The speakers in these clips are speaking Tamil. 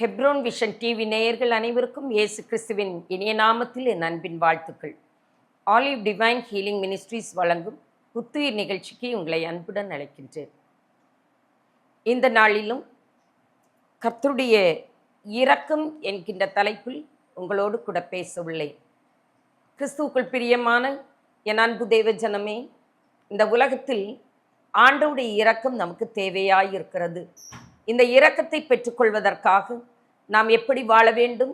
ஹெப்ரோன் விஷன் டிவி நேயர்கள் அனைவருக்கும் இயேசு கிறிஸ்துவின் இனிய நாமத்தில் என் அன்பின் வாழ்த்துக்கள். ஆலிவ் டிவைன் ஹீலிங் மினிஸ்ட்ரீஸ் வழங்கும் புத்துயிர் நிகழ்ச்சிக்கு உங்களை அன்புடன் அழைக்கின்றேன். இந்த நாளிலும் கர்த்தருடைய இரக்கம் என்கின்ற தலைப்பில் உங்களோடு கூட பேச உள்ளேன். கிறிஸ்துவுக்குள் பிரியமான என் அன்பு தேவ ஜனமே, இந்த உலகத்தில் ஆண்டவருடைய இரக்கம் நமக்கு தேவையாயிருக்கிறது. இந்த இரக்கத்தை பெற்றுக்கொள்வதற்காக நாம் எப்படி வாழ வேண்டும்,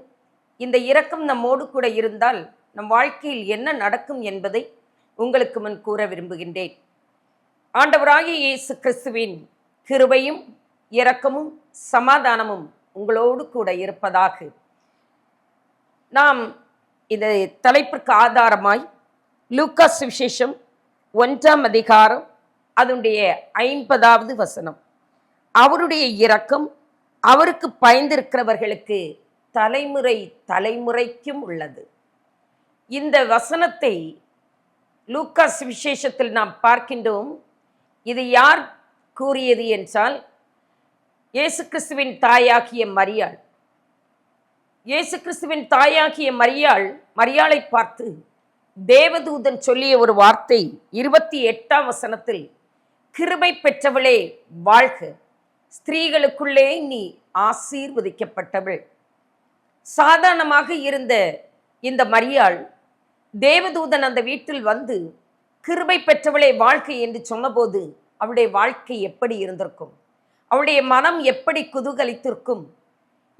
இந்த இரக்கம் நம்மோடு கூட இருந்தால் நம் வாழ்க்கையில் என்ன நடக்கும் என்பதை உங்களுக்கு முன் கூற விரும்புகின்றேன். ஆண்டவராகிய இயேசு கிறிஸ்துவின் கிருபையும் இரக்கமும் சமாதானமும் உங்களோடு கூட இருப்பதாக. நாம் இந்த தலைப்பிற்கு ஆதாரமாய் லூக்கா சுவிசேஷம் 1ஆம் அதிகாரம் அதனுடைய 50வது வசனம், அவருடைய இரக்கம் அவருக்கு பயந்திருக்கிறவர்களுக்கு தலைமுறை தலைமுறைக்கும் உள்ளது. இந்த வசனத்தை லூக்கா சுவிசேஷத்தில் நாம் பார்க்கின்றோம். இது யார் கூறியது என்றால், இயேசு கிறிஸ்துவின் தாயாகிய மரியாள். இயேசு கிறிஸ்துவின் தாயாகிய மரியாளை பார்த்து தேவதூதன் சொல்லிய ஒரு வார்த்தை 28ஆம் வசனத்தில், கிருபை பெற்றவளே வாழ்க, ஸ்திரீகளுக்குள்ளே நீ ஆசீர்வதிக்கப்பட்டவள். சாதாரணமாக இருந்த இந்த மரியாள், தேவதூதன் அந்த வீட்டில் வந்து கிருபை பெற்றவளே வாழ்க்கை என்று சொன்னபோது அவளுடைய வாழ்க்கை எப்படி இருந்திருக்கும், அவளுடைய மனம் எப்படி குதூகலித்திருக்கும்,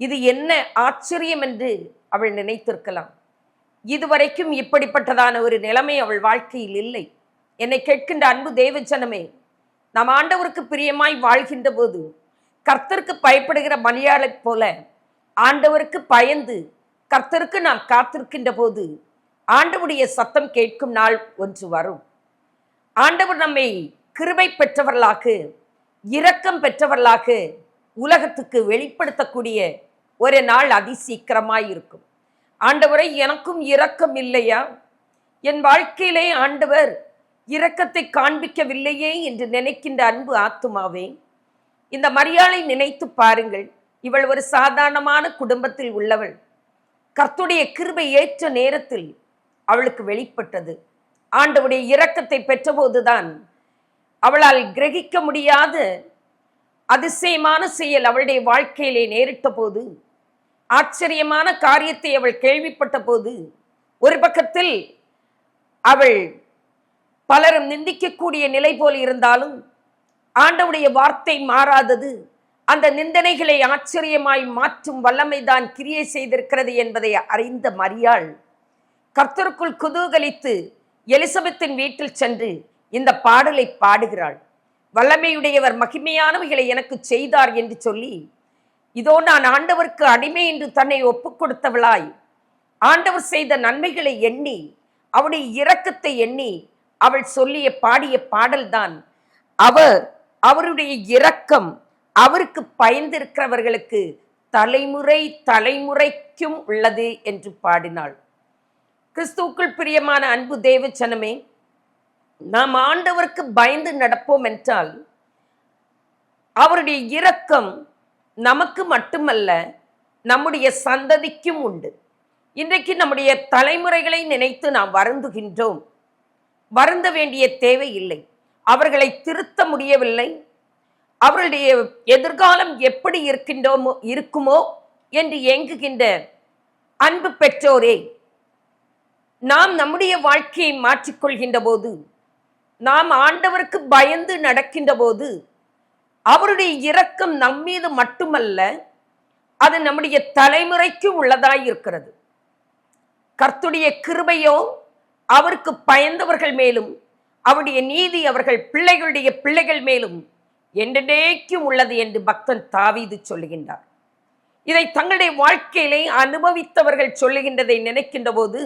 இது என்ன ஆச்சரியம் என்று அவள் நினைத்திருக்கலாம். இதுவரைக்கும் இப்படிப்பட்டதான ஒரு நிலைமை அவள் வாழ்க்கையில் இல்லை. என்னை கேட்கின்ற அன்பு தேவஜனமே, நாம் ஆண்டவருக்கு பிரியமாய் வாழ்கின்ற போது கர்த்தருக்கு பயப்படுகிற மரியாளைப் போல ஆண்டவருக்கு பயந்து கர்த்தருக்கு நாம் காத்திருக்கின்ற போது ஆண்டவருடைய சத்தம் கேட்கும் நாள் ஒன்று வரும். ஆண்டவர் நம்மை கிருபை பெற்றவர்களாக, இரக்கம் பெற்றவர்களாக உலகத்துக்கு வெளிப்படுத்தக்கூடிய ஒரு நாள் அதிசீக்கிரமாய் இருக்கும். ஆண்டவரை, எனக்கும் இரக்கம் இல்லையா, என் வாழ்க்கையிலே ஆண்டவர் இரக்கத்தை காண்பிக்கவில்லையே என்று நினைக்கின்ற அன்பு ஆத்துமாவே, இந்த மரியாளை நினைத்து பாருங்கள். இவள் ஒரு சாதாரணமான குடும்பத்தில் உள்ளவள். கர்த்தருடைய கிருபை ஏற்ற நேரத்தில் அவளுக்கு வெளிப்பட்டது. ஆண்டவருடைய இரக்கத்தை பெற்றபோதுதான் அவளால் கிரகிக்க முடியாத அதிசயமான செயல் அவளுடைய வாழ்க்கையிலே நேரிட்ட போது, ஆச்சரியமான காரியத்தை அவள் கேள்விப்பட்ட போது, ஒரு பக்கத்தில் அவள் பலரும் நிந்திக்கக்கூடிய நிலை போல் இருந்தாலும் ஆண்டவருடைய வார்த்தை மாறாதது. அந்த நிந்தனைகளை ஆச்சரியமாய் மாற்றும் வல்லமைதான் கிரியை செய்திருக்கிறது என்பதை அறிந்த மரியாள் கர்த்தருக்குள் குதூகலித்து எலிசபெத்தின் வீட்டில் சென்று இந்த பாடலை பாடுகிறாள். வல்லமையுடையவர் மகிமையானவைகளை எனக்கு செய்தார் என்று சொல்லி, இதோ நான் ஆண்டவருக்கு அடிமை என்று தன்னை ஒப்புக் கொடுத்தவளாய் ஆண்டவர் செய்த நன்மைகளை எண்ணி, அவருடைய இரக்கத்தை எண்ணி அவள் சொல்லிய பாடிய பாடல்தான், அவருடைய இரக்கம் அவருக்கு பயந்திருக்கிறவர்களுக்கு தலைமுறை தலைமுறைக்கும் உள்ளது என்று பாடினாள். கிறிஸ்துவுக்குள் பிரியமான அன்பு தேவஜனமே, நாம் ஆண்டவருக்கு பயந்து நடப்போம் என்றால் அவருடைய இரக்கம் நமக்கு மட்டுமல்ல, நம்முடைய சந்ததிக்கும் உண்டு. இன்றைக்கு நம்முடைய தலைமுறைகளை நினைத்து நாம் வருந்துகின்றோம். வருந்த வேண்டிய தேவை இல்லை. அவர்களை திருத்த முடியவில்லை, அவர்களுடைய எதிர்காலம் எப்படி இருக்குமோ என்று ஏங்குகின்ற அன்பு பெற்றோரே, நாம் நம்முடைய வாழ்க்கையை மாற்றிக்கொள்கின்ற போது, நாம் ஆண்டவருக்கு பயந்து நடக்கின்ற போது, அவருடைய இரக்கம் நம்மீது மட்டுமல்ல, அது நம்முடைய தலைமுறைக்கு உள்ளதாய் இருக்கிறது. கர்த்தருடைய கிருபையோ அவருக்கு பயந்தவர்கள் மேலும், அவருடைய நீதி அவர்கள் பிள்ளைகளுடைய பிள்ளைகள் மேலும் என்றென்றைக்கும் உள்ளது என்று பக்தன் தாவீது சொல்லுகின்றார். இதை தங்களுடைய வாழ்க்கையிலே அனுபவித்தவர்கள் சொல்லுகின்றதை நினைக்கின்ற போது,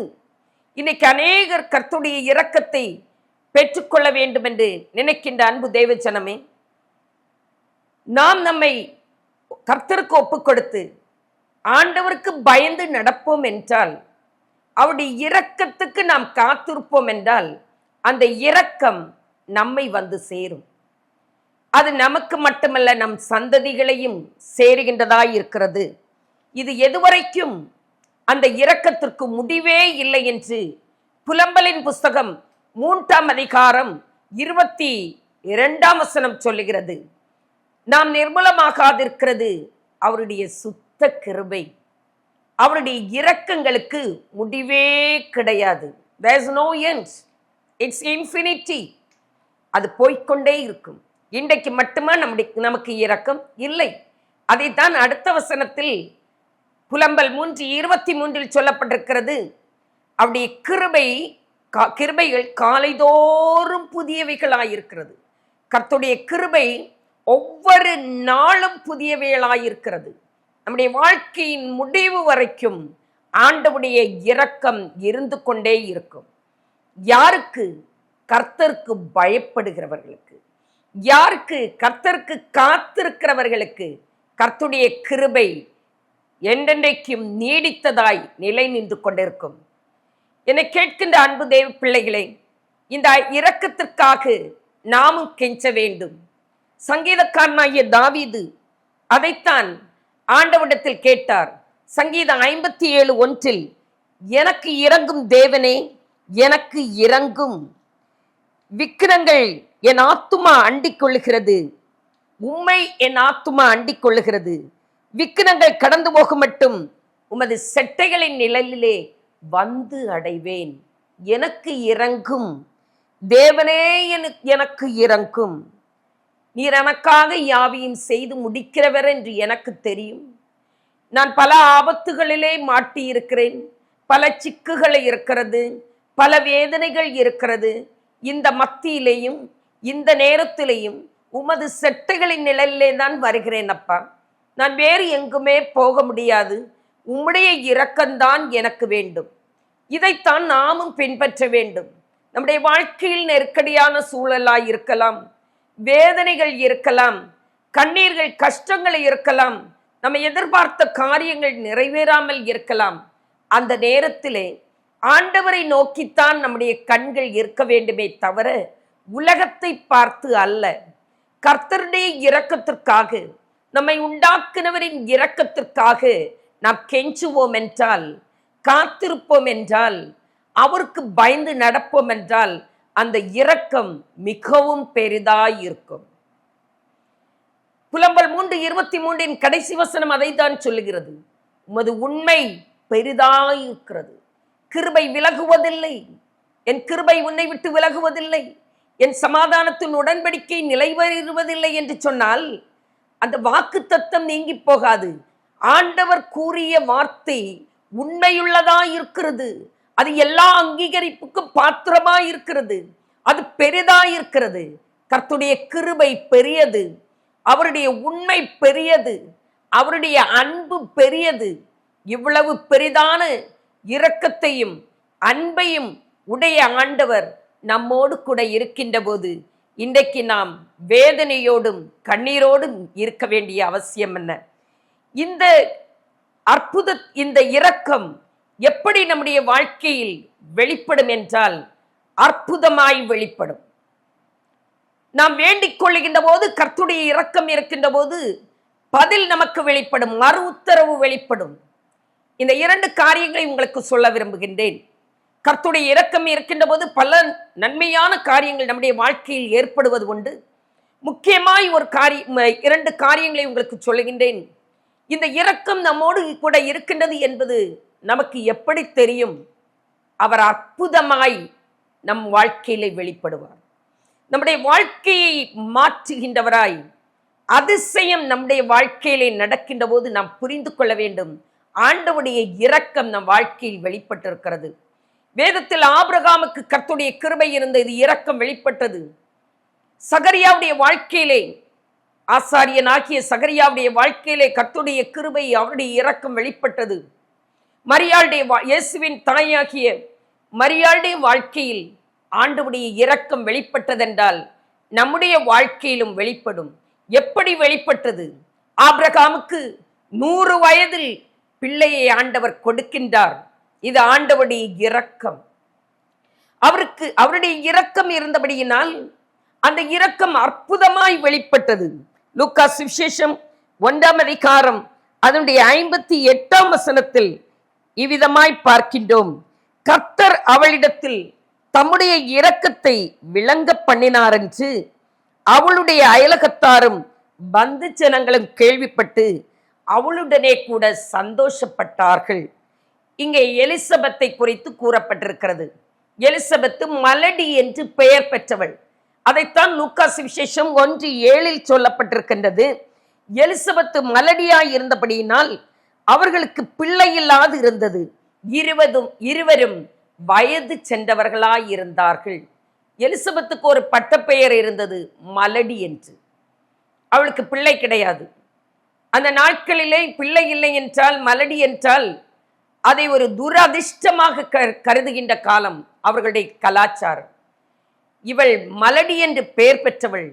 இன்னைக்கு அநேகர் கர்த்தருடைய இரக்கத்தை பெற்றுக்கொள்ள வேண்டும் என்று நினைக்கின்ற அன்பு தேவஜனமே, நாம் நம்மை கர்த்தருக்கு ஒப்புக் கொடுத்து ஆண்டவருக்கு பயந்து நடப்போம் என்றால், அவருடைய இரக்கத்துக்கு நாம் காத்திருப்போம் என்றால், அந்த இரக்கம் நம்மை வந்து சேரும். அது நமக்கு மட்டுமல்ல, நம் சந்ததிகளையும் சேருகின்றதாய் இருக்கிறது. இது எதுவரைக்கும் அந்த இரக்கத்திற்கு முடிவே இல்லை என்று புலம்பலின் புஸ்தகம் 3ஆம் அதிகாரம் 22ஆம் சொல்லுகிறது. நாம் நிர்மூலமாகாதிருக்கிறது அவருடைய சுத்த கிருபை. அவருடைய இரக்கங்களுக்கு முடிவே கிடையாது. There is no end. It's infinity. அது போய்கொண்டே இருக்கும். இன்றைக்கு மட்டுமா நமக்கு இரக்கம் இல்லை. அதைத்தான் அடுத்த வசனத்தில் புலம்பல் 3:23 சொல்லப்பட்டிருக்கிறது. அவருடைய கிருபைகள் காலைதோறும் புதியவைகளாயிருக்கிறது. கர்த்தருடைய கிருபை ஒவ்வொரு நாளும் புதியவைகளாயிருக்கிறது. நம்முடைய வாழ்க்கையின் முடிவு வரைக்கும் ஆண்டவருடைய இரக்கம் இருந்து கொண்டே இருக்கும். யாருக்கு? கர்த்தருக்கு பயப்படுகிறவர்களுக்கு, யாருக்கு? கர்த்தருக்கு காத்திருக்கிறவர்களுக்கு கர்த்தருடைய கிருபை என்றென்றைக்கும் நீடித்ததாய் நிலை நின்று கொண்டிருக்கும். என்னை கேட்கின்ற அன்பு தேவ பிள்ளைகளே, இந்த இரக்கத்திற்காக நாமும் கெஞ்ச வேண்டும். சங்கீதக்காரனாகிய தாவீது அதைத்தான் ஆண்டவரிடத்தில் கேட்டார். சங்கீதம் 57:1 எனக்கு இரங்கும் தேவனே, எனக்கு இரங்கும். விக்கிரங்கள் என் ஆத்துமா அண்டிக் கொள்ளுகிறது, உம்மை என் ஆத்துமா அண்டிக் கொள்ளுகிறது. விக்கிரங்கள் கடந்து போக மட்டும் உமது செட்டைகளின் நிழலிலே வந்து அடைவேன். எனக்கு இரங்கும் தேவனே, எனக்கு இரங்கும். நீர் எனக்காக யாவையும் செய்து முடிக்கிறவர் என்று எனக்கு தெரியும். நான் பல ஆபத்துகளிலே மாட்டியிருக்கிறேன், பல சிக்குகள் இருக்கிறது, பல வேதனைகள் இருக்கிறது. இந்த மத்தியிலேயும் இந்த நேரத்திலேயும் உமது செட்டைகளின் நிழலிலே தான் வருகிறேன் அப்பா. நான் வேறு எங்குமே போக முடியாது. உம்முடைய இரக்கம்தான் எனக்கு வேண்டும். இதைத்தான் நாமும் பின்பற்ற வேண்டும். நம்முடைய வாழ்க்கையில் நெருக்கடியான சூழலாய் இருக்கலாம், வேதனைகள் இருக்கலாம், கண்ணீர்கள் கஷ்டங்கள் இருக்கலாம், நம்ம எதிர்பார்த்த காரியங்கள் நிறைவேறாமல் இருக்கலாம். அந்த நேரத்திலே ஆண்டவரை நோக்கித்தான் நம்முடைய கண்கள் இருக்க வேண்டுமே தவிர உலகத்தை பார்த்து அல்ல. கர்த்தருடைய இரக்கத்திற்காக, நம்மை உண்டாக்குனவரின் இரக்கத்திற்காக நாம் கெஞ்சுவோம் என்றால், காத்திருப்போம் என்றால், அவருக்கு பயந்து நடப்போம் என்றால் அந்த இரக்கம் மிகவும் பெரிதாயிருக்கும். புலம்பல் 3:23 கடைசி வசனம் அதை தான் சொல்லுகிறது. உமது உண்மை பெரிதாயிருக்கிறது, கிருபை விலகுவதில்லை. என் கிருபை உன்னை விட்டு விலகுவதில்லை, என் சமாதானத்தின் உடன்படிக்கை நிலைவருவதில்லை என்று சொன்னால் அந்த வாக்கு தத்தம் நீங்கி போகாது. ஆண்டவர் கூறிய வார்த்தை உண்மையுள்ளதாயிருக்கிறது. அது எல்லா அங்கீகரிப்புக்கும் பாத்திரமாயிருக்கிறது. அது பெரிதாயிருக்கிறது. கர்த்தருடைய கிருபை பெரியது, அவருடைய உண்மை பெரியது, அவருடைய அன்பு பெரியது. இவ்வளவு பெரிதான இரக்கத்தையும் அன்பையும் உடைய ஆண்டவர் நம்மோடு கூட இருக்கின்ற போது இன்றைக்கு நாம் வேதனையோடும் கண்ணீரோடும் இருக்க வேண்டிய அவசியம் என்ன? இந்த இந்த இரக்கம் எப்படி நம்முடைய வாழ்க்கையில் வெளிப்படும் என்றால் அற்புதமாய் வெளிப்படும். நாம் வேண்டிக் கொள்ளுகின்ற போது, கர்த்தருடைய இரக்கம் இருக்கின்ற போது பதில் நமக்கு வெளிப்படும், மறு உத்தரவு வெளிப்படும். இந்த 2 காரியங்களை உங்களுக்கு சொல்ல விரும்புகின்றேன். கர்த்தருடைய இரக்கம் இருக்கின்ற போது பல நன்மையான காரியங்கள் நம்முடைய வாழ்க்கையில் ஏற்படுவது உண்டு. முக்கியமாய் 2 காரியங்களை உங்களுக்கு சொல்லுகின்றேன். இந்த இரக்கம் நம்மோடு கூட இருக்கின்றது என்பது நமக்கு எப்படி தெரியும்? அவர் அற்புதமாய் நம் வாழ்க்கையிலே வெளிப்படுவார். நம்முடைய வாழ்க்கையை மாற்றுகின்றவராய் அதிசயம் நம்முடைய வாழ்க்கையிலே நடக்கின்ற போது நாம் புரிந்து கொள்ள வேண்டும், ஆண்டவருடைய இரக்கம் நம் வாழ்க்கையில் வெளிப்பட்டிருக்கிறது. வேதத்தில் ஆபிரகாமுக்கு கர்த்தருடைய கிருபை இருந்தது, இரக்கம் வெளிப்பட்டது. சகரியாவுடைய வாழ்க்கையிலே, ஆசாரியனாகிய சகரியாவுடைய வாழ்க்கையிலே கர்த்தருடைய கிருபை, அவருடைய இரக்கம் வெளிப்பட்டது. மரியாளுடைய இயேசுவின் தாயாகிய மரியாளுடைய வாழ்க்கையில் ஆண்டவருடைய இரக்கம் வெளிப்பட்டதென்றால் நம்முடைய வாழ்க்கையிலும் வெளிப்படும். எப்படி வெளிப்பட்டது? ஆபிரகாமுக்கு 100 வயதில் பிள்ளையை ஆண்டவர் கொடுக்கின்றார். இது ஆண்டவருடைய இரக்கம். அவருடைய இரக்கம் இருந்தபடியினால் அந்த இரக்கம் அற்புதமாய் வெளிப்பட்டது. லூக்கா சுவிசேஷம் 1ஆம் அதிகாரம் அதனுடைய 58ஆம் வசனத்தில் இவ்விதமாய் பார்க்கின்றோம். கர்த்தர் அவளிடத்தில் தம்முடைய இரக்கத்தை விளங்க பண்ணினார் என்று அவளுடைய அயலகத்தாரும் பந்து ஜனங்களும் கேள்விப்பட்டு அவளுடனே கூட சந்தோஷப்பட்டார்கள். இங்கே எலிசபெத்தை குறித்து கூறப்பட்டிருக்கிறது. எலிசபெத்து மலடி என்று பெயர் பெற்றவள். அதைத்தான் லூக்கா சுவிசேஷம் 1:7 சொல்லப்பட்டிருக்கின்றது. எலிசபெத்து மலடியாய் இருந்தபடியினால் அவர்களுக்கு பிள்ளை இல்லாது இருந்தது. இருவரும் வயது சென்றவர்களாய் இருந்தார்கள். எலிசபெத்துக்கு ஒரு பட்டப்பெயர் இருந்தது, மலடி என்று. அவளுக்கு பிள்ளை கிடையாது. அந்த நாட்களிலே பிள்ளை இல்லை என்றால், மலடி என்றால் அதை ஒரு துரதிர்ஷ்டமாக கருதுகின்ற காலம் அவர்களுடைய கலாச்சாரம். இவள் மலடி என்று பெயர் பெற்றவள்.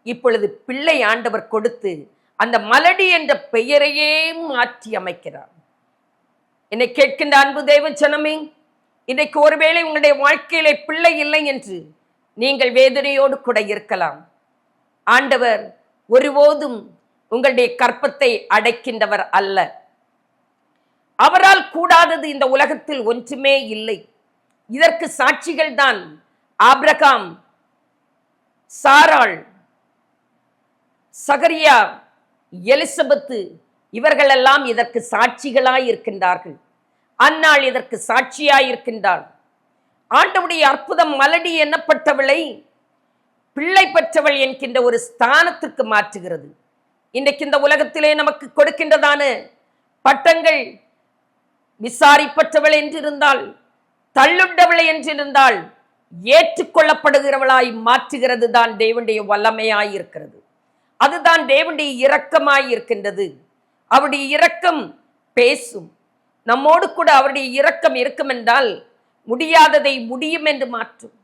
இப்பொழுது பிள்ளை ஆண்டவர் கொடுத்து அந்த மலடி என்ற பெயரையே மாற்றி அமைக்கிறார். என்னை கேட்கின்ற அன்பு தேவ ஜனமே, இன்றைக்கு ஒருவேளை உங்களுடைய வாழ்க்கையிலே பிள்ளை இல்லை என்று நீங்கள் வேதனையோடு கூட இருக்கலாம். ஆண்டவர் ஒருபோதும் உங்களுடைய கற்பத்தை அடைக்கின்றவர் அல்ல. அவரால் கூடாதது இந்த உலகத்தில் ஒன்றுமே இல்லை. இதற்கு சாட்சிகள் தான் ஆபிரகாம், சாராள், சகரியா, எலிசபெத்து, இவர்களெல்லாம் இதற்கு சாட்சிகளாய் இருக்கின்றார்கள். அன்னாள் இதற்கு சாட்சியாய் இருக்கின்றாள். ஆண்டவருடைய அற்புதம் மலடி எண்ணப்பட்டவளை பிள்ளை பெற்றவள் என்கின்ற ஒரு ஸ்தானத்திற்கு மாற்றுகிறது. இன்றைக்கு இந்த உலகத்திலே நமக்கு கொடுக்கின்றதான பட்டங்கள் விசாரிப்பற்றவள் என்றிருந்தால், தள்ளுண்டவளை என்றிருந்தால், ஏற்றுக்கொள்ளப்படுகிறவளாய் மாற்றுகிறது தான் தேவனுடைய வல்லமையாய் இருக்கிறது. அதுதான் தேவனுடைய இரக்கமாய் இருக்கின்றது. அவருடைய இரக்கம் பேசும். நம்மோடு கூட அவருடைய இரக்கம் இருக்கும் என்றால் முடியாததை முடியும் என்று மாற்றும்.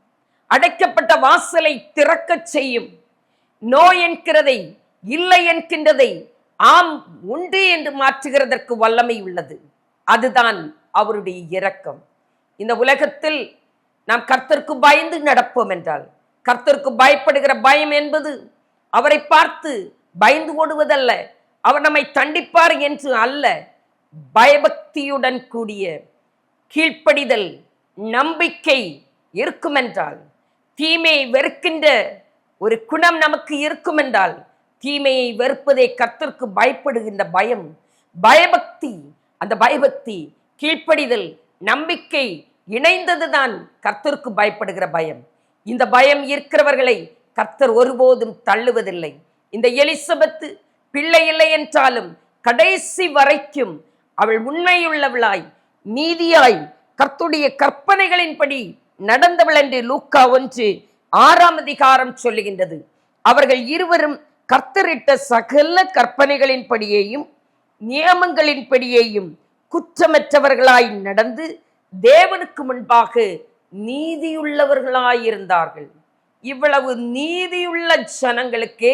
அடைக்கப்பட்ட வாசலை திறக்க செய்யும். நோய் என்கிறதை இல்லை என்கின்றதை ஆம் உண்டு என்று மாற்றுகிறதற்கு வல்லமை உள்ளது. அதுதான் அவருடைய இரக்கம். இந்த உலகத்தில் நாம் கர்த்தருக்கு பயந்து நடப்போம் என்றால், கர்த்தருக்கு பயப்படுகிற பயம் என்பது அவரை பார்த்து பயந்து ஓடுவதல்ல, அவர் நம்மை தண்டிப்பார் என்று அல்ல. பயபக்தியுடன் கூடிய கீழ்ப்படிதல், நம்பிக்கை இருக்குமென்றால், தீமையை வெறுக்கின்ற ஒரு குணம் நமக்கு இருக்குமென்றால், தீமையை வெறுப்பதே கர்த்தருக்கு பயப்படுகின்ற பயம், பயபக்தி. அந்த பயபக்தி, கீழ்ப்படிதல், நம்பிக்கை இணைந்ததுதான் கர்த்தருக்கு பயப்படுகிற பயம். இந்த பயம் இருக்கிறவர்களை கர்த்தர் ஒருபோதும் தள்ளுவதில்லை. இந்த எலிசபெத்து பிள்ளை இல்லை என்றாலும் கடைசி வரைக்கும் அவள் உண்மையுள்ளவளாய், நீதியாய், கர்த்தருடைய கற்பனைகளின்படி நடந்தவள் என்று லூக்கா 1:6 சொல்லுகின்றது. அவர்கள் இருவரும் கர்த்தரிட்ட சகல கற்பனைகளின்படியேயும் நியமங்களின்படியேயும் குற்றமற்றவர்களாய் நடந்து தேவனுக்கு முன்பாக நீதியுள்ளவர்களாயிருந்தார்கள். இவ்வளவு நீதியுள்ள ஜனங்களுக்கே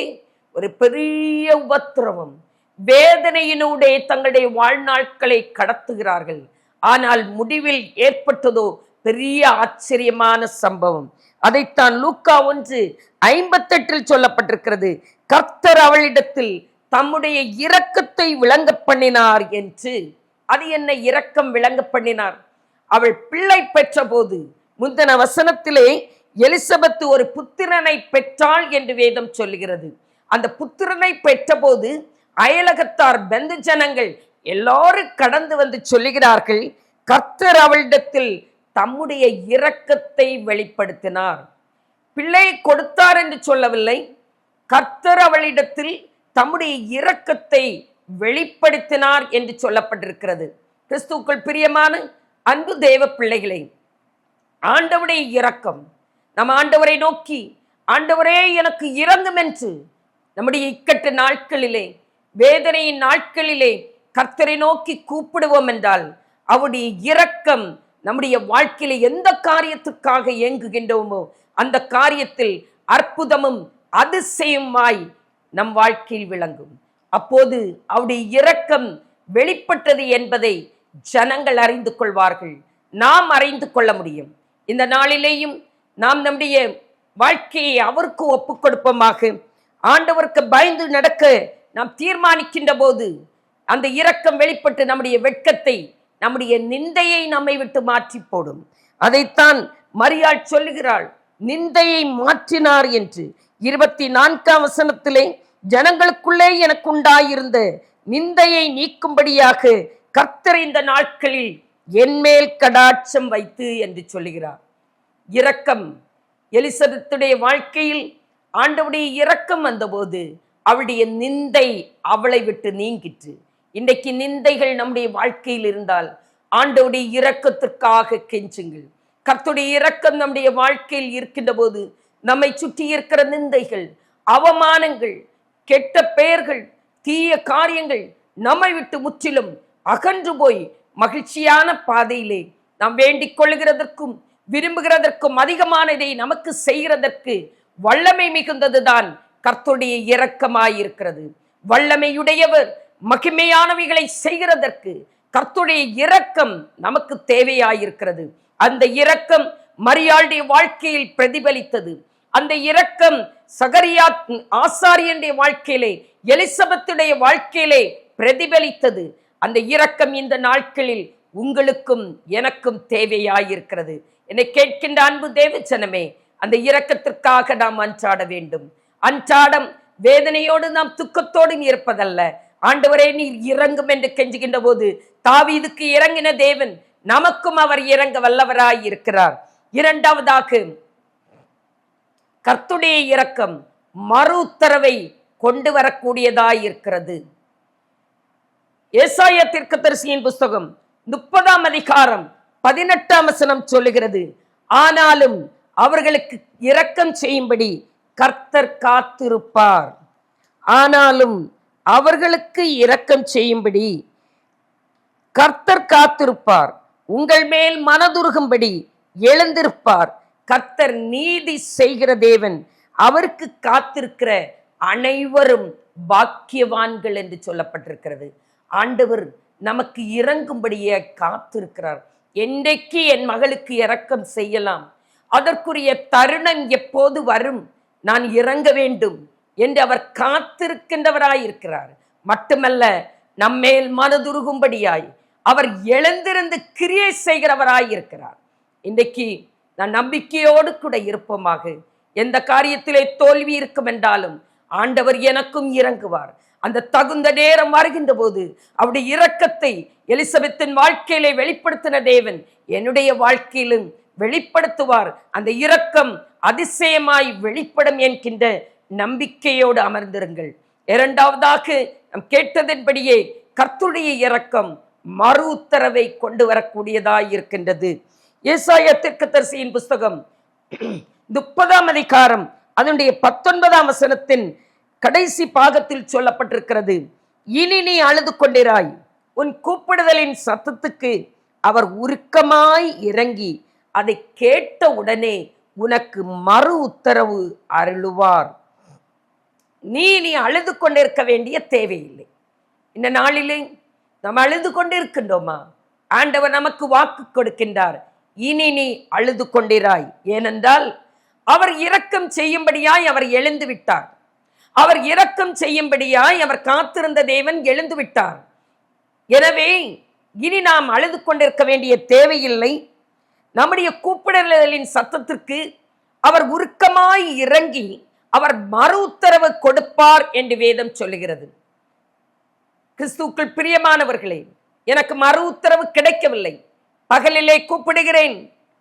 ஒரு பெரிய உபத்திரவம், வேதனையினூடே தங்களுடைய வாழ்நாட்களை கடத்துகிறார்கள். ஆனால் முடிவில் ஏற்பட்டதோ பெரிய ஆச்சரியமான சம்பவம். அதைத்தான் லூக்கா 1:58 சொல்லப்பட்டிருக்கிறது. கர்த்தர் அவளிடத்தில் தம்முடைய இரக்கத்தை விளங்க பண்ணினார் என்று. அது என்ன இரக்கம் விளங்க பண்ணினார்? அவள் பிள்ளை பெற்ற போது, முந்தின வசனத்திலே எலிசபெத்து ஒரு புத்திரனை பெற்றாள் என்று வேதம் சொல்லுகிறது. அந்த புத்திரனை பெற்ற போது அயலகத்தார், பந்து ஜனங்கள் எல்லாரும் கடந்து வந்து சொல்லுகிறார்கள், கர்த்தர் அவளிடத்தில் தம்முடைய இரக்கத்தை வெளிப்படுத்தினார். பிள்ளை கொடுத்தார் என்று சொல்லவில்லை, கர்த்தர் அவளிடத்தில் தம்முடைய இரக்கத்தை வெளிப்படுத்தினார் என்று சொல்லப்பட்டிருக்கிறது. கிறிஸ்துவுக்குள் பிரியமான அன்பு தேவ பிள்ளைகளை, ஆண்டவருடைய இரக்கம், நம் ஆண்டவரை நோக்கி, ஆண்டவரே எனக்கு இரங்கும் என்று நம்முடைய இக்கட்டு நாட்களிலே, வேதனையின் நாட்களிலே கர்த்தரை நோக்கி கூப்பிடுவோம் என்றால், அவருடைய இரக்கம் நம்முடைய வாழ்க்கையில எந்த காரியத்துக்காக இயங்குகின்றோமோ அந்த காரியத்தில் அற்புதமும் அதிசயமாய் நம் வாழ்க்கையில் விளங்கும். அப்போது அவருடைய இரக்கம் வெளிப்பட்டது என்பதை ஜனங்கள் அறிந்து கொள்வார்கள், நாம் அறிந்து கொள்ள முடியும். இந்த நாளிலேயும் நாம் நம்முடைய வாழ்க்கையை அவருக்கு ஒப்புக் கொடுப்போமாக. ஆண்டவருக்கு பயந்து நடக்க நாம் தீர்மானிக்கின்ற போது அந்த இரக்கம் வெளிப்பட்டு நம்முடைய வெட்கத்தை, நம்முடைய நிந்தையை நம்மை விட்டு மாற்றி போடும். அதைத்தான் மரியாள் சொல்லுகிறாள், நிந்தையை மாற்றினார் என்று. 24ஆம் வசனத்திலே, ஜனங்களுக்குள்ளே எனக்கு உண்டாயிருந்த நிந்தையை நீக்கும்படியாக கர்த்தர் இந்த நாட்களில் என்மேல் கடாட்சம் வைத்து என்று சொல்லுகிறார். இரக்கம் எலிசபெத்துடைய வாழ்க்கையில் ஆண்டவருடைய இரக்கம் வந்தபோது அவளுடைய நிந்தை அவளை விட்டு நீங்கிற்று. இன்றைக்கு நிந்தைகள் நம்முடைய வாழ்க்கையில் இருந்தால் ஆண்டவருடைய இரக்கத்திற்காக கெஞ்சுங்கள். கர்த்தருடைய இரக்கம் நம்முடைய வாழ்க்கையில் இருக்கின்ற போது நம்மை சுற்றி இருக்கிற நிந்தைகள், அவமானங்கள், கெட்ட பெயர்கள், தீய காரியங்கள் நம்மை விட்டு முற்றிலும் அகன்று போய் மகிழ்ச்சியான பாதையிலே நாம் வேண்டிக் கொள்ளுகிறதற்கும் விரும்புகிறதற்கும் அதிகமானதை நமக்கு செய்கிறதற்கு வல்லமை மிகுந்ததுதான் கர்த்தருடைய இரக்கமாயிருக்கிறது. வல்லமையுடையவர் மகிமையானவைகளை செய்கிறதற்கு கர்த்தருடைய இரக்கம் நமக்கு தேவையாயிருக்கிறது. அந்த இரக்கம் மரியாளுடைய வாழ்க்கையில் பிரதிபலித்தது. அந்த இரக்கம் சகரியா ஆசாரியனுடைய வாழ்க்கையிலே, எலிசபெத்துடைய வாழ்க்கையிலே பிரதிபலித்தது. அந்த இரக்கம் இந்த நாட்களில் உங்களுக்கும் எனக்கும் தேவையாயிருக்கிறது. என்னை கேட்கின்ற அன்பு தேவஜனமே, அந்த இரக்கத்திற்காக நாம் அன்றாட வேண்டும். அன்றாடம் வேதனையோடு நாம் துக்கத்தோடும் இருப்பதல்ல. ஆண்டவரே நீர் இறங்கும் என்று கெஞ்சுகின்ற போது தாவீதுக்கு இறங்கின தேவன் நமக்கும் அவர் இறங்க வல்லவராய் இருக்கிறார். இரண்டாவதாக, கர்த்தருடைய இரக்கம் மறு உத்தரவை கொண்டு வரக்கூடியதாய் இருக்கிறது. ஏசாயா தீர்க்கதரிசியின் புஸ்தகம் 30ஆம் அதிகாரம் 18ஆம் வசனம் சொல்லுகிறது, ஆனாலும் அவர்களுக்கு இரக்கம் செய்யும்படி கர்த்தர் காத்திருப்பார். ஆனாலும் அவர்களுக்கு இரக்கம் செய்யும்படி கர்த்தர் காத்திருப்பார். உங்கள் மேல் மனதுருகும்படி எழுந்திருப்பார். கர்த்தர் நீதி செய்கிற தேவன். அவருக்கு காத்திருக்கிற அனைவரும் பாக்கியவான்கள் என்று சொல்லப்பட்டிருக்கிறது. ஆண்டவர் நமக்கு இறங்கும்படியே காத்திருக்கிறார். என்றைக்கு என் மகளுக்கு இரக்கம் செய்யலாம், அதற்குரிய தருணம் எப்போது வரும், நான் இறங்க வேண்டும் என்று அவர் காத்திருக்கின்றவராயிருக்கிறார். மட்டுமல்ல, நம்மேல் மனதுருகும்படியாய் அவர் எழுந்திருந்து கிரியை செய்கிறவராயிருக்கிறார். இன்றைக்கு நான் நம்பிக்கையோடு கூட இருப்போமாக. எந்த காரியத்திலே தோல்வி இருக்கும் என்றாலும் ஆண்டவர் எனக்கும் இறங்குவார். அந்த தகுந்த நேரம் வருகின்ற போது அவருடைய இரக்கத்தை எலிசபெத்தின் வாழ்க்கையிலே வெளிப்படுத்தின தேவன் என்னுடைய வாழ்க்கையிலும் வெளிப்படுத்துவார். அந்த இரக்கம் அதிசயமாய் வெளிப்படும் என்கின்ற நம்பிக்கையோடு அமர்ந்திருங்கள். இரண்டாவதாக, நாம் கேட்டதன்படியே கர்த்தருடைய இரக்கம் மறு உத்தரவை கொண்டு வரக்கூடியதாய் இருக்கின்றது. ஏசாயா தீர்க்கதரிசியின் புஸ்தகம் 30ஆம் அதிகாரம் அதனுடைய 19ஆம் வசனத்தின் கடைசி பாகத்தில் சொல்லப்பட்டிருக்கிறது, இனி நீ அழுது கொண்டிராய், உன் கூப்பிடுதலின் சத்தத்துக்கு அவர் உருக்கமாய் இறங்கி அதை கேட்ட உடனே உனக்கு மறு உத்தரவு அருளுவார். நீ அழுது கொண்டிருக்க வேண்டிய தேவையில்லை. இந்த நாளிலே நாம் அழுது கொண்டிருக்கின்றோமா? ஆண்டவர் நமக்கு வாக்கு கொடுக்கின்றார், இனி நீ அழுது கொண்டிராய். ஏனென்றால் அவர் இரக்கம் செய்யும்படியாய் அவர் எழுந்து விட்டார். அவர் இரக்கம் செய்யும்படியாய் அவர் காத்திருந்த தேவன் எழுந்து விட்டார். எனவே இனி நாம் அழுது கொண்டிருக்க வேண்டிய தேவையில்லை. நம்முடைய கூப்பிடுதலின் சத்தத்திற்கு அவர் உருக்கமாய் இறங்கி அவர் மறு உத்தரவு கொடுப்பார் என்று வேதம் சொல்லுகிறது. கிறிஸ்துவுக்குள் பிரியமானவர்களே, எனக்கு மறு உத்தரவு கிடைக்கவில்லை. பகலிலே கூப்பிடுகிறேன்,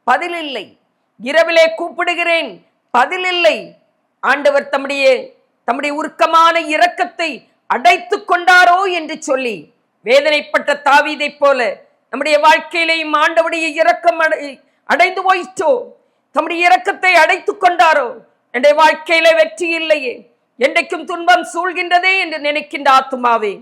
பதில் இல்லை. இரவிலே கூப்பிடுகிறேன், பதில் இல்லை. ஆண்டவர் தம்முடைய உருக்கமான இரக்கத்தை அடைத்து கொண்டாரோ என்று சொல்லி வேதனைப்பட்ட தாவீதை போல நம்முடைய வாழ்க்கையிலேயும் ஆண்டவருடைய இரக்கம் அடைந்து போயிற்றோ, தம்முடைய இரக்கத்தை அடைத்து கொண்டாரோ, என்னுடைய வாழ்க்கையில வெற்றி இல்லையே, என்றைக்கும் துன்பம் சூழ்கின்றதே என்று நினைக்கின்ற ஆத்துமாவே,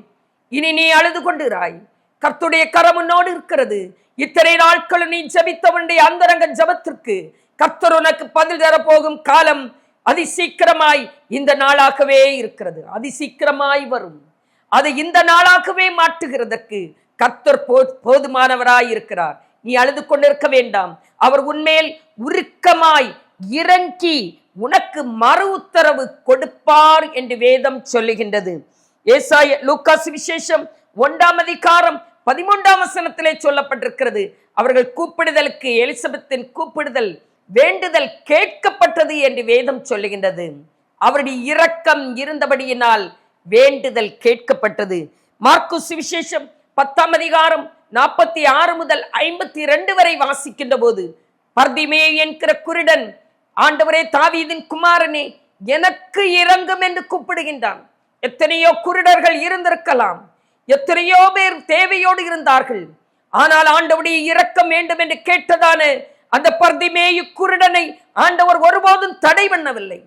இனி நீ அழுது கொண்டிராய். கர்த்தருடைய கரம் உன்னோடு இருக்கிறது. இத்தனை நாட்களும் நீ ஜெபித்தவனுடைய அந்தரங்க ஜெபத்திற்கு கர்த்தர் உனக்கு பதில் தரப்போகும் காலம் அதிசீக்கிரமாய் இந்த நாளாகவே இருக்கிறது. அதிசீக்கிரமாய் வரும். அதை இந்த நாளாகவே மாற்றுகிறதற்கு கர்த்தர் போதுமானவராய் இருக்கிறார். நீ அழுது கொண்டிருக்க வேண்டாம். அவர் உன்மேல் உருக்கமாய் இறங்கி உனக்கு மறு உத்தரவு கொடுப்பார் என்று வேதம் சொல்லுகின்றது. லூக்கா சுவிசேஷம் 1:13 சொல்லப்பட்டிருக்கிறது. அவர்கள் கூப்பிடுதலுக்கு எலிசபெத்தின் கூப்பிடுதல் வேண்டுதல் கேட்கப்பட்டது என்று வேதம் சொல்லுகின்றது. அவருடைய இரக்கம் இருந்தபடியினால் வேண்டுதல் கேட்கப்பட்டது. மார்க்கு சுவிசேஷம் 10:46 முதல் 52 வரை வாசிக்கின்ற போது, பர்திமேயு என்கிற குருடன், ஆண்டவரே தாவீதின் குமாரனே எனக்கு இரங்கும் என்று கூப்பிடுகின்றான். எத்தனையோ குருடர்கள் இருந்திருக்கலாம், எத்தனையோ பேர் தேவையோடு இருந்தார்கள். ஆனால் ஆண்டவருடைய இரக்கம் வேண்டும் என்று கேட்டதான அந்த பர்திமேயு குருடனை ஆண்டவர் ஒருபோதும் தடை பண்ணவில்லை.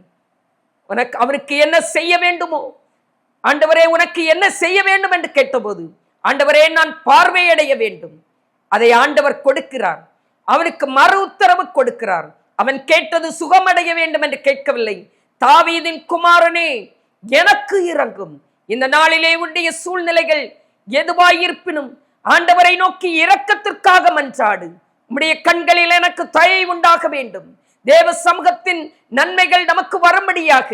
அவனுக்கு என்ன செய்ய வேண்டுமோ, ஆண்டவரே உனக்கு என்ன செய்ய வேண்டும் என்று கேட்டபோது, ஆண்டவரே நான் பார்வையடைய வேண்டும், அதை ஆண்டவர் கொடுக்கிறார். அவனுக்கு மறு உத்தரவு கொடுக்கிறார். அவன் கேட்டது சுகமடைய வேண்டும் என்று கேட்கவில்லை. தாவீதின் குமாரனே எனக்கு இரங்கும். இந்த நாளிலே உடைய சூழ்நிலைகள் எதுவாயிருப்பினும் ஆண்டவரை நோக்கி இரக்கத்திற்காக மன்றாடு. உம்முடைய கண்களில் எனக்கு தயை உண்டாக வேண்டும். தேவ சமூகத்தின் நன்மைகள் நமக்கு வரும்படியாக,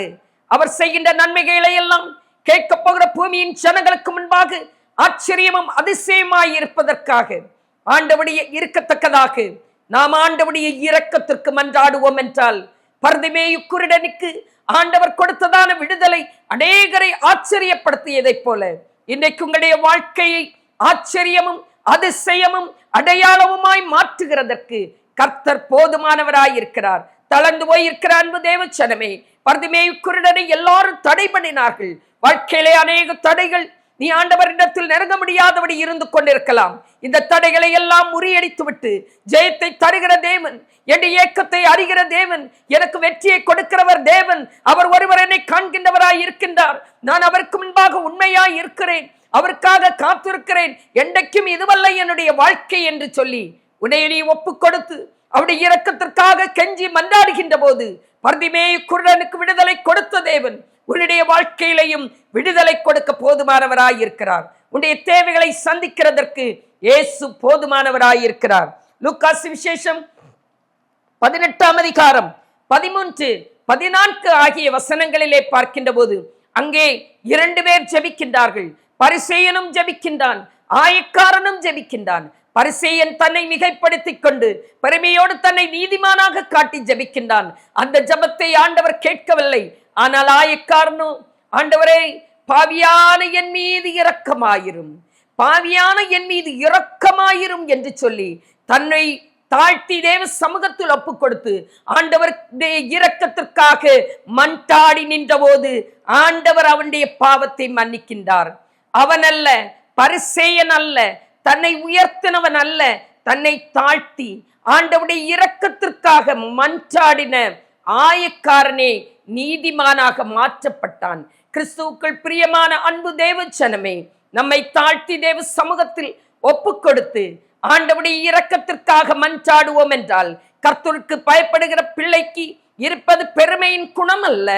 அவர் செய்கின்ற நன்மைகளை எல்லாம் கேட்க போகிற பூமியின் ஜனங்களுக்கு முன்பாக ஆச்சரியமும் அதிசயமாய் இருப்பதற்காக, ஆண்டவருடைய இருக்கத்தக்கதாக நாம் ஆண்டவருடைய இரக்கத்திற்கு மன்றாடுவோம் என்றால், பர்திமேயு குருடனுக்கு ஆண்டவர் கொடுத்ததான விடுதலை அநேகரை ஆச்சரியப்படுத்தியதை போல, இன்றைக்கு உங்களுடைய வாழ்க்கையை ஆச்சரியமும் அதிசயமும் அடையாளமுமாய் மாற்றுகிறதற்கு கர்த்தர் போதுமானவராய் இருக்கிறார். தளர்ந்து போயிருக்கிற அன்பு தேவச்சனமே, பர்திமேயு குருடனை எல்லாரும் தடை பண்ணினார்கள். வாழ்க்கையிலே அநேக தடைகள் நீ ஆண்டவரிடத்தில் நெருங்க முடியாதபடி இருந்து கொண்டிருக்கலாம். இந்த தடைகளை எல்லாம் முறியடித்து விட்டு ஜெயத்தை தருகிற தேவன், என் ஏக்கத்தை அறிகிற தேவன், எனக்கு வெற்றியை கொடுக்கிறவர் தேவன், அவர் ஒருவர் என்னை காண்கின்றவராய் இருக்கின்றார். நான் அவருக்கு முன்பாக உண்மையாய் இருக்கிறேன், அவருக்காக காத்திருக்கிறேன், என்றைக்கும் இதுவல்ல என்னுடைய வாழ்க்கை என்று சொல்லி உன்னை நீ ஒப்பு கொடுத்து அவருடைய இரக்கத்திற்காக கெஞ்சி மன்றாடுகின்ற போது, பர்திமேயு குருடனுக்கு விடுதலை கொடுத்த தேவன் உன்னுடைய வாழ்க்கையிலையும் விடுதலை கொடுக்க போதுமானவராய் இருக்கிறார். உன்னுடைய தேவைகளை சந்திக்கிறதற்கு இயேசு போதுமானவராய் இருக்கிறார். லூக்கா சுவிசேஷம் 18:13-14 ஆகிய வசனங்களிலே பார்க்கின்ற போது, அங்கே 2 பேர் ஜெபிக்கின்றார்கள். பரிசேயனும் ஜெபிக்கின்றான், ஆயக்காரனும் ஜெபிக்கின்றான். பரிசேயன் தன்னை மிகைப்படுத்திக் கொண்டு பெருமையோடு தன்னை நீதிமானாக காட்டி ஜெபிக்கின்றான். அந்த ஜெபத்தை ஆண்டவர் கேட்கவில்லை. ஆனால் ஆயக்காரனோ, ஆண்டவரே பாவியான என் மீது இரக்கமாயிரும், பாவியான என் மீது இரக்கமாயிரும் என்று சொல்லி தன்னை தாழ்த்தி தேவ சமூகத்தில் ஒப்பு கொடுத்து ஆண்டவர் இரக்கத்திற்காக மன்றாடி நின்ற போது ஆண்டவர் அவனுடைய பாவத்தை மன்னிக்கின்றார். அவன் அல்ல, பரிசேயன் அல்ல, தன்னை உயர்த்தினவன் அல்ல, தன்னை தாழ்த்தி ஆண்டவருடைய இரக்கத்திற்காக மன்றாடின ஆயக்காரனே நீதிமானாக மாற்றப்பட்டான். கிறிஸ்துவுக்குள் பிரியமான அன்பு தேவச்சனமே, நம்மை தாழ்த்தி தேவ சமூகத்தில் ஒப்பு கொடுத்து ஆண்டவருடைய இரக்கத்திற்காக மன்றாடுவோம் என்றால், கர்த்தருக்கு பயப்படுகிற பிள்ளைக்கு இருப்பது பெருமையின் குணம் அல்ல,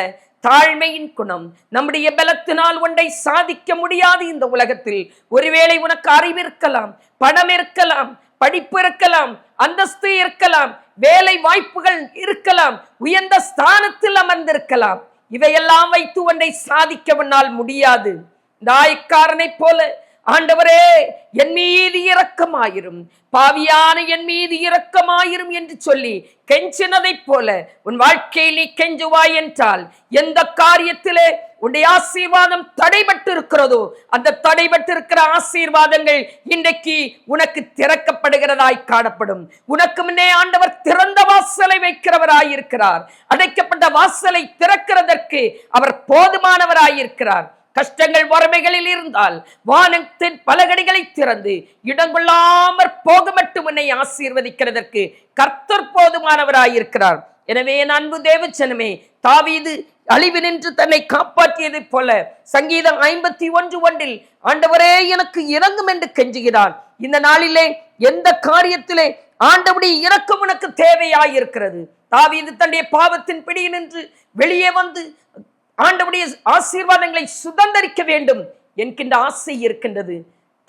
தாழ்மையின் குணம். நம்முடைய பலத்தினால் ஒன்றை சாதிக்க முடியாது இந்த உலகத்தில். ஒருவேளை உனக்கு அறிவு இருக்கலாம், பணம் இருக்கலாம், படிப்பு இருக்கலாம், அந்தஸ்து இருக்கலாம், வேலை வாய்ப்புகள் இருக்கலாம், உயர்ந்த ஸ்தானத்தில் அமர்ந்திருக்கலாம். இவையெல்லாம் வைத்து ஒன்றை சாதிக்க உன்னால் முடியாது. இந்த ஆயக்காரனை போல ஆண்டவரே என் மீது இரக்கமாயிரும், பாவியான என் மீது இரக்கமாயிரும் என்று சொல்லி கெஞ்சினதை போல உன் வாழ்க்கையில் நீ கெஞ்சுவாய் என்றால், எந்த காரியத்திலே உன்னுடைய ஆசீர்வாதம் தடைபட்டு இருக்கிறதோ அந்த தடைபட்டு இருக்கிற ஆசீர்வாதங்கள் இன்றைக்கு உனக்கு திறக்கப்படுகிறதாய் காணப்படும். உனக்கு முன்னே ஆண்டவர் திறந்த வாசலை வைக்கிறவராய் இருக்கிறார். அடைக்கப்பட்ட வாசலை திறக்கிறதற்கு அவர் போதுமானவராய் இருக்கிறார். கஷ்டங்கள் வறுமைகளில் இருந்தால் வானத்தின் பலகடிகளை திறந்து இடங்கொள்ளாமற் போக மட்டும் உன்னை ஆசீர்வதிக்கிறதற்கு கர்த்தர் போதுமானவராயிருக்கிறார். எனவே என் அன்பு தேவச்சனமே, தாவீது அழிவு நின்று தன்னை காப்பாற்றியதை போல சங்கீதம் 51:1 ஆண்டவரே எனக்கு இரங்கும் என்று கெஞ்சுகிறான். இந்த நாளிலே எந்த காரியத்திலே ஆண்டவருடைய இரக்கம் உனக்கு தேவையாயிருக்கிறது? தாவீது தன்னுடைய பாவத்தின் பிடியில் நின்று வெளியே வந்து ஆண்டவருடைய ஆசீர்வாதங்களை சுதந்தரிக்க வேண்டும் என்கின்ற ஆசை இருக்கின்றது.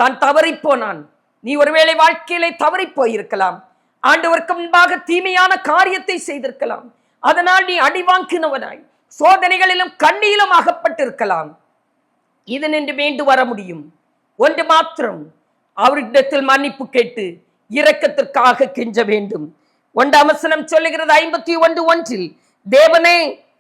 தான் தவறி போனான். நீ ஒருவேளை வாழ்க்கையிலே தவறி போயிருக்கலாம். ஆண்டவருக்கு முன்பாக தீமையான காரியத்தை செய்திருக்கலாம். அதனால் நீ அடி வாங்கினவனாய் சோதனைகளிலும் கண்ணியிலும் அகப்பட்டிருக்கலாம். இது நின்று மீண்டு வர முடியும். ஒன்று மாத்திரம், அவரிடத்தில் மன்னிப்பு கேட்டு இரக்கத்திற்காக கெஞ்ச வேண்டும். 1 வசனம் சொல்லுகிறது 51:1, தேவனே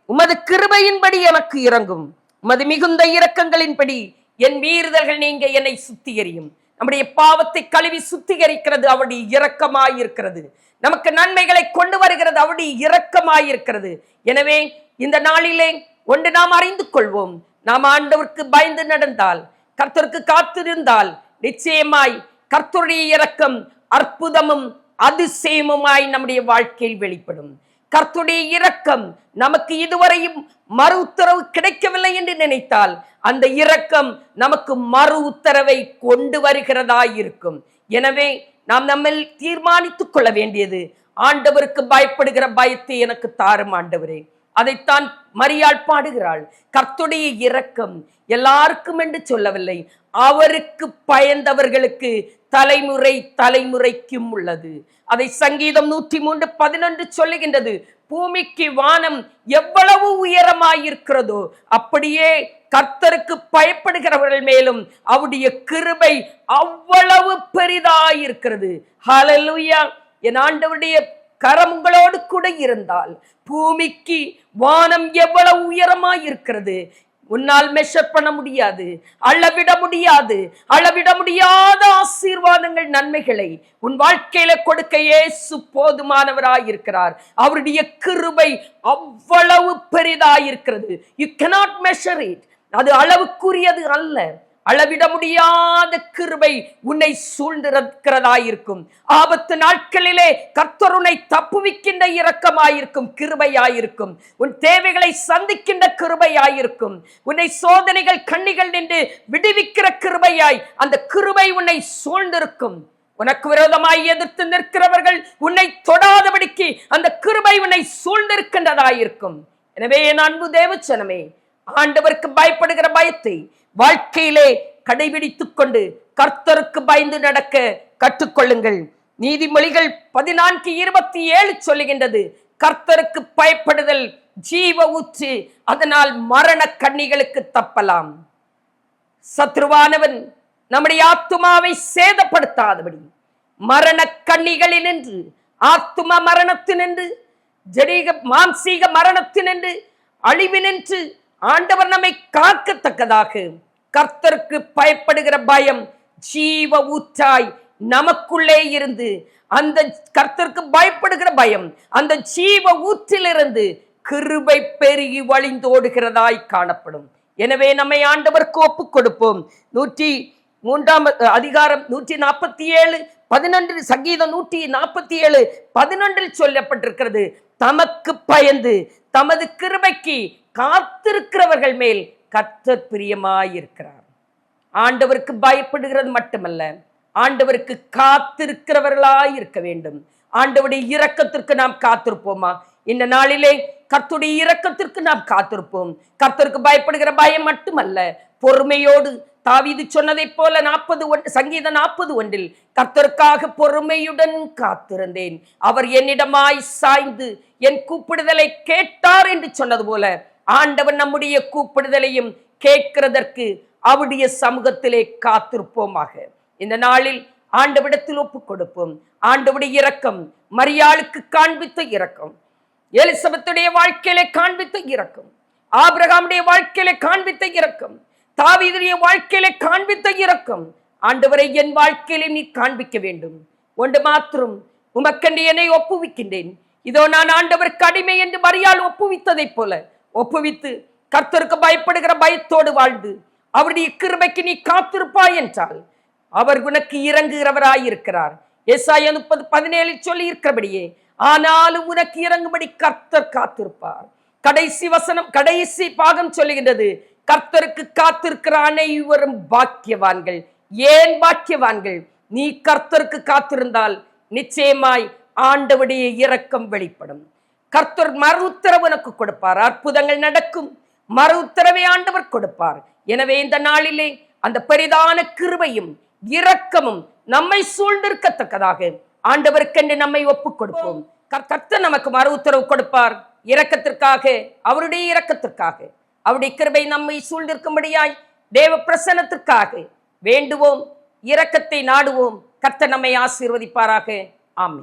உமது கிருபையின்படி எனக்கு இறங்கும், உமது மிகுந்த இரக்கங்களின்படி என் மீறுதல்கள் நீங்க என்னை சுத்திகரியும். நம்முடைய பாவத்தை கழுவி சுத்திகரிக்கிறது அவருடைய இரக்கமாயிருக்கிறது. நமக்கு நன்மைகளை கொண்டு வருகிறது அவருடைய இரக்கமாயிருக்கிறது. எனவே இந்த நாளிலே ஒன்று நாம் அறிந்து கொள்வோம், நாம் ஆண்டவருக்கு பயந்து நடந்தால், கர்த்தருக்கு காத்திருந்தால், நிச்சயமாய் கர்த்தருடைய இரக்கம் அற்புதமும் அதிசயமுமாய் நம்முடைய வாழ்க்கையில் வெளிப்படும். கர்த்தருடைய இரக்கம் நமக்கு இதுவரையும் மறு உத்தரவு கிடைக்கவில்லை என்று நினைத்தால், அந்த இரக்கம் நமக்கு மறு உத்தரவை கொண்டு வருகிறதாயிருக்கும். எனவே நாம் நம்மில் தீர்மானித்துக் கொள்ள வேண்டியது, ஆண்டவருக்கு பயப்படுகிற பயத்தை எனக்கு தாரும் ஆண்டவரே. அதைத்தான் மரியாள் பாடுகிறாள். கர்த்தருடைய இரக்கம் எல்லாருக்கும் என்று சொல்லவில்லை, அவருக்கு பயந்தவர்களுக்கு தலைமுறை தலைமுறைக்கும் உள்ளது. அதை சங்கீதம் 103:11 சொல்லுகின்றது. பூமிக்கு வானம் எவ்வளவு உயரமாயிருக்கிறதோ அப்படியே கர்த்தருக்கு பயப்படுகிறவர்கள் மேலும் அவருடைய கிருபை அவ்வளவு பெரிதாயிருக்கிறது. ஹல்லேலூயா. என் ஆண்டவருடைய கரம் உங்களோடு கூட இருந்தால், பூமிக்கு வானம் எவ்வளவு உயரமாயிருக்கிறது, உன்னால் மெஷர் பண்ண முடியாது, அளவிட முடியாது. அளவிட முடியாத ஆசீர்வாதங்கள், நன்மைகளை உன் வாழ்க்கையில கொடுக்க இயேசு போதுமானவராயிருக்கிறார். அவருடைய கிருபை அவ்வளவு பெரிதாயிருக்கிறது. You cannot measure it. அது அளவுக்குரியது அல்ல. அளவிட முடியாத கிருபை உன்னை சூழ்ந்திருக்கிறதாயிருக்கும். ஆபத்து நாட்களிலே கர்த்தர் உன்னை தப்புவிக்கின்ற இரக்கமாயிருக்கும், கிருபையாயிருக்கும். உன் தேவைகளை சந்திக்கின்ற கிருபையாயிருக்கும். உன்னை சோதனைகள் கண்ணிகள் நின்று விடுவிக்கிற கிருபையாய் அந்த கிருபை உன்னை சூழ்ந்திருக்கும். உனக்கு விரோதமாய் எதிர்த்து நிற்கிறவர்கள் உன்னை தொடாதபடிக்கு அந்த கிருபை உன்னை சூழ்ந்திருக்கின்றதாயிருக்கும். எனவே என் அன்பு தேவச்சனமே, ஆண்டவருக்கு பயப்படுகிற பயத்தை வாழ்க்கையிலே கடைபிடித்துக் கொண்டு கர்த்தருக்கு பயந்து நடக்க கற்றுக்கொள்ளுங்கள். நீதிமொழிகள் 14:27 சொல்லுகின்றது, கர்த்தருக்கு பயப்படுதல் ஜீவ ஊற்று, அதனால் மரண கண்ணிகளுக்கு தப்பலாம். சத்ருவானவன் நம்முடைய ஆத்துமாவை சேதப்படுத்தாதபடி மரண கண்ணிகளினின்று, ஆத்தும மரணத்தினின்று, ஜரீக மாம்சீக மரணத்தினின்று, அழிவினின்று ஆண்டவர் நம்மை காக்கத்தக்கதாக கர்த்தருக்கு பயப்படுகிற பயம் ஜீவ ஊற்றாய் நமக்குள்ளே இருந்து, அந்த கர்த்தருக்கு பயப்படுகிற பயம் அந்த ஜீவ ஊற்றிலிருந்து கிருபை பெருகி வழிந்தோடுகிறதாய் காணப்படும். எனவே நம்மை ஆண்டவருக்கு ஒப்புக் கொடுப்போம். 103 147:11 சங்கீதம் 147:11 சொல்லப்பட்டிருக்கிறது, தமக்கு பயந்து தமது கிருபைக்கு காத்திருக்கிறவர்கள் மேல் கர்த்தர் பிரியமாயிருக்கிறார். ஆண்டவருக்கு பயப்படுகிறது மட்டுமல்ல, ஆண்டவருக்கு காத்திருக்கிறவர்களாய் இருக்க வேண்டும். ஆண்டவருடைய இரக்கத்திற்கு நாம் காத்திருப்போமா? இந்த நாளிலே கர்த்தருடைய இரக்கத்திற்கு நாம் காத்திருப்போம். கர்த்தருக்கு பயப்படுகிற பயம் மட்டுமல்ல, பொறுமையோடு தாவீது சொன்னதை போல சங்கீதம் 40:1 கர்த்தருக்காக பொறுமையுடன் காத்திருந்தேன், அவர் என்னிடமாய் சாய்ந்து என் கூப்பிடுதலை கேட்டார் என்று சொன்னது போல, ஆண்டவர் நம்முடைய கூப்பிடுதலையும் கேட்கிறதற்கு அவருடைய சமூகத்திலே காத்திருப்போமாக. இந்த நாளில் ஆண்டவரிடத்தில் ஒப்புக் கொடுப்போம். ஆண்டவருடைய இரக்கம், மரியாளுக்கு காண்பித்த இரக்கம், எலிசபெத்துடைய வாழ்க்கையிலே காண்பித்த இரக்கம், ஆபிரகாமுடைய வாழ்க்கையிலே காண்பித்த இரக்கம், தாவீதுடைய வாழ்க்கையிலே காண்பித்த இரக்கம், ஆண்டவரை என் வாழ்க்கையிலே நீ காண்பிக்க வேண்டும். ஒன்று மாத்திரம், உமக்கென்று என்னை ஒப்புவிக்கின்றேன், இதோ நான் ஆண்டவருக்கு அடிமை என்று மரியாள் ஒப்புவித்ததை போல ஒப்புவித்து கர்த்தருக்கு பயப்படுகிற பயத்தோடு வாழ்ந்து அவருடைய கிருபைக்கு நீ காத்திருப்பாய் என்றால் அவர் உனக்கு இறங்குகிறவராயிருக்கிறார். ஏசாயா 30:17 சொல்லி இருக்கிறபடியே, ஆனாலும் உனக்கு இறங்கும்படி கர்த்தர் காத்திருப்பார். கடைசி பாகம் சொல்லுகின்றது, கர்த்தருக்கு காத்திருக்கிற அனைவரும் பாக்கியவான்கள். ஏன் பாக்கியவான்கள்? நீ கர்த்தருக்கு காத்திருந்தால் நிச்சயமாய் ஆண்டவருடைய இரக்கம் வெளிப்படும். கர்த்தர் மறு உத்தரவு உனக்கு கொடுப்பார். அற்புதங்கள் நடக்கும். மறு உத்தரவை ஆண்டவர் கொடுப்பார். எனவே இந்த நாளிலே அந்த பெரிதான கிருபையும் இரக்கமும் நம்மை சூழ்ந்திருக்கத்தக்கதாக ஆண்டவருக்கென்று நம்மை ஒப்புக் கொடுப்போம். கர்த்தர் நமக்கு மறு உத்தரவு கொடுப்பார். இரக்கத்திற்காக, அவருடைய இரக்கத்திற்காக, அவருடைய கிருபை நம்மை சூழ்ந்திருக்கும்படியாய், தேவ பிரசன்னத்திற்காக வேண்டுவோம், இரக்கத்தை நாடுவோம். கர்த்தர் நம்மை ஆசீர்வதிப்பாராக. ஆமென்.